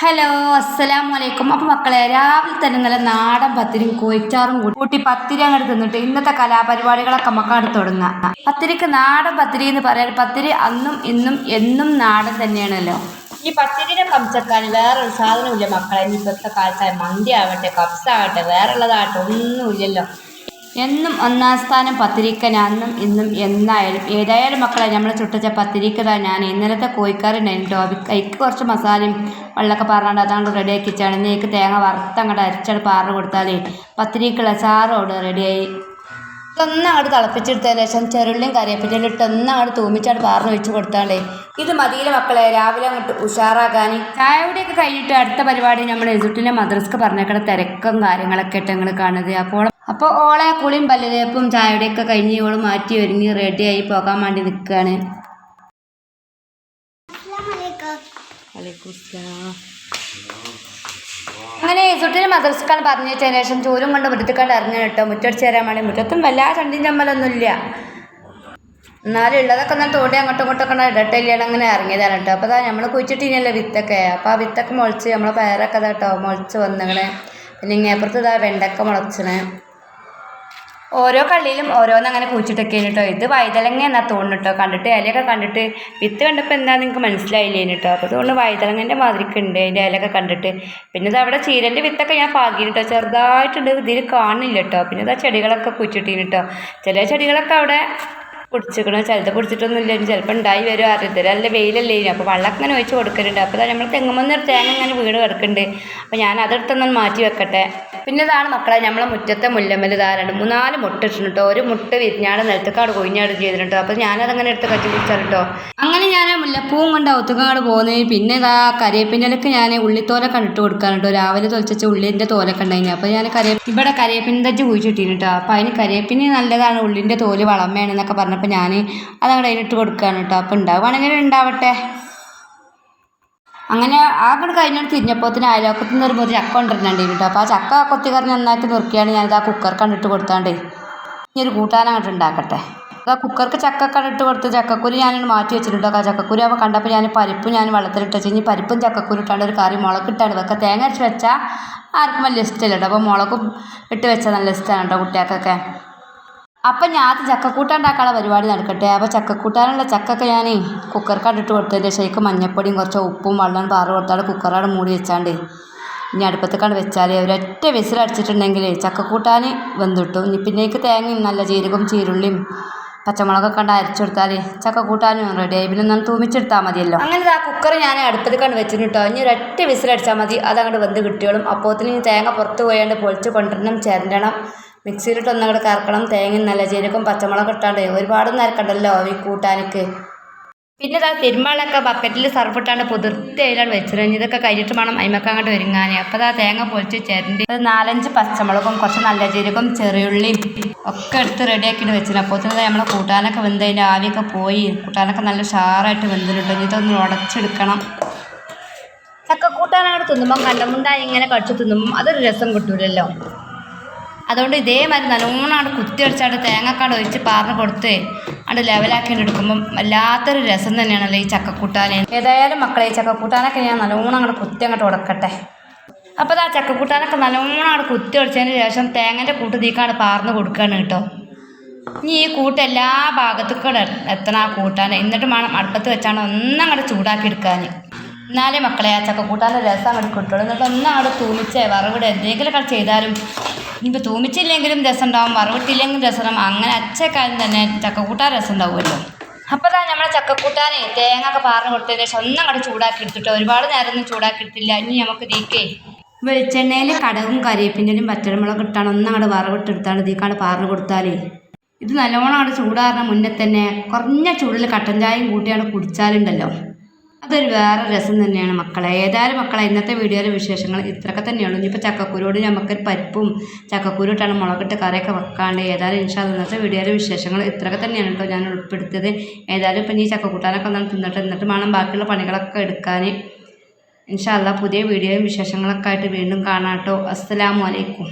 Hello അസ്സലാമു അലൈക്കും. അപ്പോൾ മക്കളെ, രാവിലെ തന്നെ നല്ല നാടൻ പത്തിരിയും കോഴിച്ചാറും കൂട്ടി പത്തിരി അങ്ങോട്ട് തിന്നിട്ട് ഇന്നത്തെ കലാപരിപാടികളൊക്കെ നമുക്കങ്ങോട്ട് തുടങ്ങാം. പത്തിരിക്ക് നാടൻ പത്തിരി എന്ന് പറയാൻ പത്തിരി അന്നും ഇന്നും എന്നും നാടൻ തന്നെയാണല്ലോ. ഈ പത്തിരിനെ കംചക്കാൻ വേറൊരു സാധനമില്ല മക്കളെ. ഇപ്പോഴത്തെ കാലത്തായ മന്തി ആകട്ടെ, കപ്സ് ആകട്ടെ, വേറെ ഉള്ളതാകട്ടെ ഒന്നുമില്ലല്ലോ. എന്നും ഒന്നാം സ്ഥാനം പത്തിരിക്ക അന്നും ഇന്നും എന്നായാലും ഏതായാലും മക്കളെ നമ്മൾ ചുട്ടച്ച പത്തിരിക്കതാ ഞാൻ ഇന്നലത്തെ കോഴിക്കറിണ്ടായിട്ടോ. അതിക്ക് കുറച്ച് മസാലയും വെള്ളമൊക്കെ പറഞ്ഞാണ്ട് അതങ്ങോട്ട് റെഡിയാക്കിച്ചാണ്. ഇന്നേക്ക് തേങ്ങ വറുത്തങ്ങോട്ട് അരച്ചങ്ങോട്ട് പാറ് കൊടുത്താലേ പത്തിരിക്കുള്ള ചാറോട് റെഡിയായി. ഒന്നങ്ങോട്ട് തിളപ്പിച്ചെടുത്തതിന് ശേഷം ചെറുള്ളിയും കറിവേപ്പിൻ്റെലും ഇട്ട് ഒന്നങ്ങോട്ട് തൂമിച്ചാണ് പാറിന് ഒഴിച്ച് കൊടുത്താണ്ടേ. ഇത് മതിയിലെ മക്കളെ രാവിലെ അങ്ങോട്ട് ഉഷാറാക്കാൻ. ചായയുടെയൊക്കെ കഴിഞ്ഞിട്ട് അടുത്ത പരിപാടി നമ്മൾ എസുട്ടിനെ മദ്രസ്ക്ക് പറഞ്ഞേക്കണ തിരക്കും കാര്യങ്ങളൊക്കെ ഇട്ട് ഞങ്ങൾ കാണുന്നത്. അപ്പോൾ ഓളെ കുളിയും പല്ലുതേപ്പും ചായയുടെയൊക്കെ കഴിഞ്ഞ് ഓള് മാറ്റി ഒരുങ്ങി റെഡിയായി പോകാൻ വേണ്ടി നിൽക്കുകയാണ്. അങ്ങനെ സുട്ടിന് മദ്രസക്കാണ് പറഞ്ഞു വെച്ചതിന് ശേഷം ചോരും കൊണ്ട് മുറ്റത്തേക്കാണ്ട് ഇറങ്ങി കേട്ടോ. മുറ്റടിച്ച് തരാൻ വേണ്ടി മുറ്റത്തും വല്ലാ ചണ്ടിയും ചമ്മലൊന്നുമില്ല. എന്നാലും ഉള്ളതൊക്കെ എന്നാൽ തോണ്ടി അങ്ങോട്ടും ഇങ്ങോട്ടൊക്കെ ഇടട്ടില്ലാണ് അങ്ങനെ ഇറങ്ങിയതാണ് കേട്ടോ. അപ്പോൾ അതാ നമ്മൾ കുഴിച്ചിട്ടിനല്ലോ വിത്തൊക്കെ. അപ്പോൾ ആ വിത്തൊക്കെ മുളച്ച് നമ്മളെ പയറൊക്കെ കേട്ടോ മുളച്ച് വന്നിങ്ങനെ. പിന്നെ ഇങ്ങേപ്പുറത്ത് ഇതാ വെണ്ടക്ക മുളച്ചിന്. ഓരോ കള്ളിയിലും ഓരോന്നങ്ങനെ കുഴിച്ചിട്ടൊക്കെ കേട്ടോ. ഇത് വൈതലങ്ങ എന്നാ തോന്നുന്നു കേട്ടോ. കണ്ടിട്ട് ഇലയൊക്കെ കണ്ടിട്ട് വിത്ത് കണ്ടപ്പോൾ എന്താണെന്ന് നിങ്ങൾക്ക് മനസ്സിലായില്ലേന് കേട്ടോ. അപ്പോൾ അതുകൊണ്ട് വൈതലങ്ങൻ്റെ മാതിരിക്ക് ഉണ്ട് അതിൻ്റെ ഇലയൊക്കെ കണ്ടിട്ട്. പിന്നെ ഇത് അവിടെ ചീരൻ്റെ വിത്തൊക്കെ ഞാൻ പാകിന് കേട്ടോ. ചെറുതായിട്ടുണ്ട്, ഇതിൽ കാണില്ല കേട്ടോ. പിന്നെ ഇതാ ചെടികളൊക്കെ കുഴിച്ചിട്ടീന് കേട്ടോ. ചില ചെടികളൊക്കെ അവിടെ പിടിച്ചിരിക്കണം, ചിലത് പിടിച്ചിട്ടൊന്നും ഇല്ല. ചിലപ്പോൾ ഉണ്ടായി വരും, അറിയത്തില്ല. നല്ല വെയിലല്ലേ ഇനി. അപ്പോൾ വെള്ളം അങ്ങനെ ഒഴിച്ച് കൊടുക്കലുണ്ട്. അപ്പോൾ നമ്മൾ തെങ്ങുമെന്നൊരു തേങ്ങ ഇങ്ങനെ വീട് കിടക്കുന്നുണ്ട്. അപ്പോൾ ഞാൻ അതെടുത്തൊന്നും മാറ്റി വെക്കട്ടെ. പിന്നെ ഇതാണ് മക്കളെ നമ്മളെ മുറ്റത്തെ മുല്ലമ്മൽ ഇതാറുണ്ട് 3-4 മുട്ട ഇട്ടിട്ടോ. ഒരു മുട്ട വിരിഞ്ഞാട് നിലത്തേക്കാട് കൊഴിഞ്ഞാട് ചെയ്തിട്ടോ. അപ്പോൾ ഞാനതങ്ങനെ എടുത്ത് കറ്റി കുടിച്ചാൽ കേട്ടോ. അങ്ങനെ ഞാൻ മുല്ലപ്പൂവും കൊണ്ട് ഒത്തുക്കാട് പോകുന്നത്. പിന്നെ ഇതാ കറിവേപ്പിൻ്റെലൊക്കെ ഞാൻ ഉള്ളിത്തോലൊക്കെ ഇട്ട് കൊടുക്കാൻ കേട്ടോ. രാവിലെ തൊലിച്ച ഉള്ളിൻ്റെ തോലൊക്കെ ഉണ്ടായിന്. അപ്പോൾ ഞാൻ ഇവിടെ കറിവേപ്പിൻ തജ്ജ് കുഴിച്ചിട്ടീന് കേട്ടോ. അപ്പോൾ അതിന് കറിവേപ്പിന് നല്ലതാണ്, ഉള്ളിൻ്റെ തോല് വളമേണെന്നൊക്കെ പറഞ്ഞപ്പോൾ ഞാൻ അതങ്ങോട്ട് അതിനിട്ട് കൊടുക്കുകയാണ് കേട്ടോ. അപ്പോൾ ഉണ്ടാവുകയാണെങ്കിൽ ഉണ്ടാവട്ടെ. അങ്ങനെ ആകെ കഴിഞ്ഞിട്ട് തിരിഞ്ഞപ്പോത്തിന് അയലോക്കത്തിൽ നിന്ന് ഒരു ചക്ക കൊണ്ടിരുന്നുണ്ട് കേട്ടോ. അപ്പോൾ ആ ചക്ക കൊത്തി കറിഞ്ഞ് നന്നായിട്ട് നുറുക്കിയാണ് ഞാനിത് ആ കുക്കർക്ക് കണ്ടിട്ട് കൊടുത്താണ്ടേ ഇനി ഒരു കൂട്ടാനങ്ങോട്ട് ഉണ്ടാക്കട്ടെ. അപ്പോൾ ആ കുക്കർക്ക് ചക്ക കണ്ടിട്ട് കൊടുത്ത് ചക്കക്കുരു ഞാനൊന്ന് മാറ്റി വെച്ചിട്ടുണ്ടോ. ആ ചക്കക്കുരു അപ്പോൾ കണ്ടപ്പോൾ ഞാൻ പരിപ്പ് വെള്ളത്തിലിട്ട് വെച്ച് ഇനി പരിപ്പും ചക്കക്കുരു ഇട്ടാണ്ട് ഒരു കറി മുളകിട്ടാണ് വെക്കുക. തേങ്ങ അരച്ച് വെച്ചാൽ ആർക്കും വലിയ ഇഷ്ടമില്ല കേട്ടോ. അപ്പോൾ മുളകും ഇട്ട് വെച്ചാൽ നല്ല ഇഷ്ടമാണ് കേട്ടോ കുട്ടികൾക്കൊക്കെ. അപ്പം ഞാൻ ചക്കക്കൂട്ടാണ്ടാക്കാനുള്ള പരിപാടി നടക്കട്ടെ. അപ്പോൾ ചക്കക്കൂട്ടാനുള്ള ചക്കൊക്കെ ഞാൻ കുക്കർക്കാണ്ട് ഇട്ട് കൊടുത്തതിൻ്റെ ശേഷം മഞ്ഞപ്പൊടിയും കുറച്ച് ഉപ്പും വെള്ളം പാറ് കൊടുത്താൽ കുക്കറാട് മൂടി വെച്ചാണ്ട് ഇനി അടുപ്പത്തേക്കാണ്ട് വെച്ചാൽ ഒരൊറ്റ വിസിലടിച്ചിട്ടുണ്ടെങ്കിൽ ചക്കക്കൂട്ടാൻ വെന്തിട്ടു. ഇനി പിന്നേക്ക് തേങ്ങയും നല്ല ജീരകവും ചീരുള്ളിയും പച്ചമുളകൊക്കെ കണ്ട് അരച്ചെടുത്താൽ ചക്കക്കൂട്ടാനും റെഡിയായി. പിന്നെ നമ്മൾ തൂമിച്ചെടുത്താൽ മതിയല്ലോ. അങ്ങനെ ആ കുക്കർ ഞാൻ അടുപ്പത്തേക്കാണ്ട് വെച്ചിട്ട് കേട്ടോ. ഇനി ഒരൊറ്റ വിസിലടിച്ചാൽ മതി, അതങ്ങോട്ട് വെന്ത് കിട്ടിയോളും. അപ്പോഴത്തേന് തേങ്ങ പുറത്ത് പോയാണ്ട് പൊളിച്ച് കൊണ്ടുവരണം, ചിരണ്ടണം, മിക്സിയിലിട്ട് ഒന്നങ്ങോട്ട് കറക്കണം. തേങ്ങയും നല്ല ജീരകവും പച്ചമുളക് ഇട്ടാണ്ട് ഒരുപാട് നരക്കണ്ടല്ലോ ഈ കൂട്ടാനക്ക്. പിന്നെ ഇതാ തിരുമാളൊക്കെ ബക്കറ്റിൽ സർഫിട്ടാണ്ട് പുതിർത്തി അതിലാണ് വെച്ചിട്ട് ഇതൊക്കെ കഴിഞ്ഞിട്ട് വേണം അയിമക്ക് അങ്ങോട്ട് ഒരുങ്ങാൻ. അപ്പോൾ ഇതാ തേങ്ങ പൊളിച്ച് ചിരണ്ടി 4-5 പച്ചമുളകും കുറച്ച് നല്ല ജീരകവും ചെറിയുള്ളിയും ഒക്കെ എടുത്ത് റെഡിയാക്കിയിട്ട് വെച്ചിട്ട്. അപ്പോൾ തന്നെ നമ്മളെ കൂട്ടാനൊക്കെ വെന്ത് അതിൻ്റെ ആവിയൊക്കെ പോയി കൂട്ടാനൊക്കെ നല്ല ഷാറായിട്ട് വെന്തിട്ടുണ്ട്. ഇതൊന്ന് ഉടച്ചെടുക്കണം. ചക്കക്കൂട്ടാനങ്ങോട്ട് തിന്നുമ്പം കണ്ടമുണ്ടായി ഇങ്ങനെ കടിച്ച് തിന്നുമ്പം അതൊരു രസം കിട്ടൂലല്ലോ. അതുകൊണ്ട് ഇതേമാതിരി നല്ലോണം അവിടെ കുത്തി അടിച്ചാണ്ട് തേങ്ങക്കാട് ഒഴിച്ച് പാറിന് കൊടുത്ത് അവിടെ ലെവലാക്കി എടുക്കുമ്പം വല്ലാത്തൊരു രസം തന്നെയാണല്ലോ ഈ ചക്കക്കൂട്ടാൻ. ഏതായാലും മക്കളെ ഈ ചക്കക്കൂട്ടാനൊക്കെ ഞാൻ നല്ലോണം അങ്ങോട്ട് കുത്തി അങ്ങോട്ട് ഉടക്കട്ടെ. അപ്പോൾ ആ ചക്കക്കൂട്ടാനൊക്കെ നല്ലോണം അവിടെ കുത്തി അടിച്ചതിന് ശേഷം തേങ്ങൻ്റെ കൂട്ട് തീക്കാണ് പാറിന് കൊടുക്കുകയാണ് കേട്ടോ. ഇനി ഈ കൂട്ട് എല്ലാ ഭാഗത്തേക്കും എത്തണം ആ കൂട്ടാൻ. എന്നിട്ട് വേണം അടുപ്പത്ത് വെച്ചാണ് ഒന്നങ്ങോട്ട് ചൂടാക്കി എടുക്കാൻ. എന്നാലേ മക്കളെ ആ ചക്കക്കൂട്ടാൻ്റെ രസം അങ്ങോട്ട് കിട്ടുള്ളൂ. എന്നിട്ട് ഒന്നങ്ങോട്ട് തൂമിച്ച് വറവിടെ എന്തെങ്കിലുമൊക്കെ ചെയ്താലും ഇനിയിപ്പോൾ തൂമിച്ചില്ലെങ്കിലും രസം ഉണ്ടാവും, വറവിട്ടില്ലെങ്കിലും രസം ഉണ്ടാവും. അങ്ങനെ അച്ചക്കാലം തന്നെ ചക്കക്കൂട്ടാൻ രസം ഉണ്ടാവുമല്ലോ. അപ്പോൾ തന്നെ നമ്മളെ ചക്കക്കൂട്ടാൻ തേങ്ങ ഒക്കെ പാറിന് കൊടുത്തതിന് ശേഷം ഒന്നങ്ങോട്ട് ചൂടാക്കി എടുത്തിട്ടോ. ഒരുപാട് നേരമൊന്നും ചൂടാക്കി എടുത്തില്ല. ഇനി നമുക്ക് തീക്കേ വെളിച്ചെണ്ണയിൽ കടുകും കരിവേപ്പിൻ്റെലും പച്ചമുളക് ഇട്ടാണ് ഒന്നങ്ങോട്ട് വറവിട്ടെടുത്താണ് തീക്കാണ് പാറിന് കൊടുത്താൽ ഇത് നല്ലോണം അവിടെ ചൂടാറുന്ന മുന്നേ തന്നെ കുറഞ്ഞ ചൂടിൽ കട്ടൻ ചായയും കൂട്ടിയാണ് കുടിച്ചാലുണ്ടല്ലോ അതൊരു വേറെ രസം തന്നെയാണ് മക്കളെ. ഏതായാലും മക്കളെ ഇന്നത്തെ വീഡിയോയിലെ വിശേഷങ്ങൾ ഇത്രയൊക്കെ തന്നെയുള്ളൂ. ഇനിയിപ്പോൾ ചക്കക്കുരുയോട് നമുക്കൊരു പരിപ്പും ചക്കക്കുരു ഇട്ടാണ് മുളകിട്ട് കറിയൊക്കെ വെക്കാണ്ട്. ഏതായാലും ഇൻഷാ അല്ലാഹ് ഇന്നത്തെ വീഡിയോയിലെ വിശേഷങ്ങൾ ഇത്രയൊക്കെ തന്നെയാണ് കേട്ടോ ഞാൻ ഉൾപ്പെടുത്തിയത്. ഏതായാലും ഇപ്പം ഈ ചക്കക്കൂട്ടാനൊക്കെ ഒന്ന് എന്നിട്ട് വേണം ബാക്കിയുള്ള പണികളൊക്കെ എടുക്കാൻ. ഇൻഷാ അല്ലാഹ് പുതിയ വീഡിയോയും വിശേഷങ്ങളൊക്കെ ആയിട്ട് വീണ്ടും കാണാം കേട്ടോ. അസ്സലാമു അലൈക്കും.